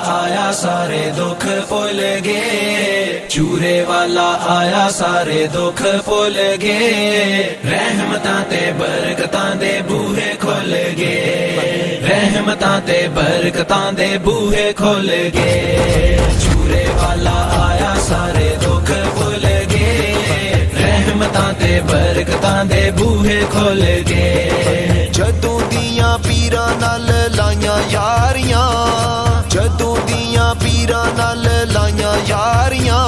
आया सारे दुख भुल गए, चूरे वाला आया सारे दुख भुल गए। रहमतां ते बरकतां दे बूहे खुल गए, रहमतां ते बरकतां दे बूहे खुल गए। चूरे वाला आया सारे दुख भुल गए, रहमतां ते बरकतां दे बूहे खुल गए। जदों दियां पीरां नाल लाइयां यारियां, जदों दियां पीरां नाल लाइयां यारियां,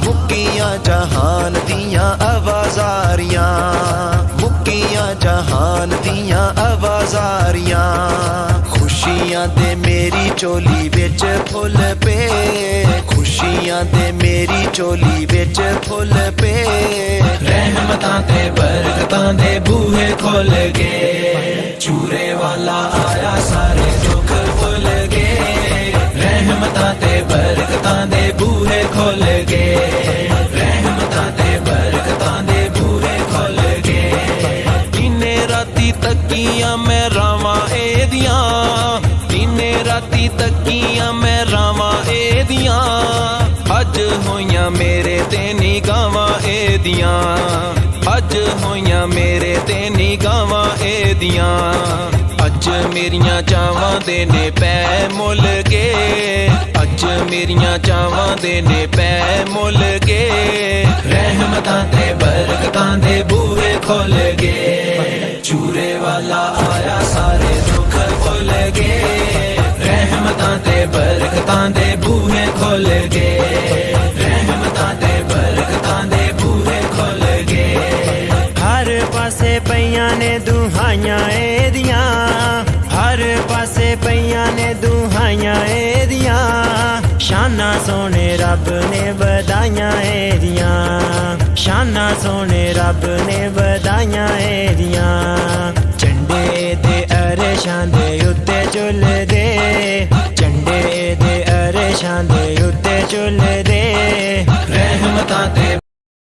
मुक्कियां जहान दियां आवाज़ारियां, मुक्कियां जहान दियां आवाज़ारियां। खुशियां दे मेरी चोली विच फुल पे, खुशियां दे मेरी चोली विच फुल पे। रहमतां ते बरकतां दे बूहे खुल गए, चूरे वाला आया सारे दुख भुल गए। रहमतां ते बरकतां दे बूहे खुल गए, रहमतां ते बरकतां दे बूहे खुल गए। दिने राती तकियां मैं रावां एदियां, दिने राती तकियां मैं रावां एदियां। अज होइयां मेरे ते निगावां एदियां, अज होइयां मेरे ते निगावां एदियां। अज मेरियां चावां दे ने पै मुल के, अज मेरियां चावां दे ने पै मुल के। रहमतां ते बरकतां दे बूहे खुल गए, चूरे वाला आया सारे दुख भुल गए। रहमतां ते बरकतां दे बूहे खुल गए, रहमतां ते बरकतां दे बूहे खुल गए। हर पासे पईयां ने दुहाइयां एदियां, हर पासे पईयां ने दुहाइयां एदियां। शाना सोने रब ने बधाइयां एदियां, शाना सोने रब ने बधाइयां एदियां। झंडे दे अरशां दे उत्ते झुलदे, झंडे दे अरशां दे उत्ते झुलदे। रहमतां ते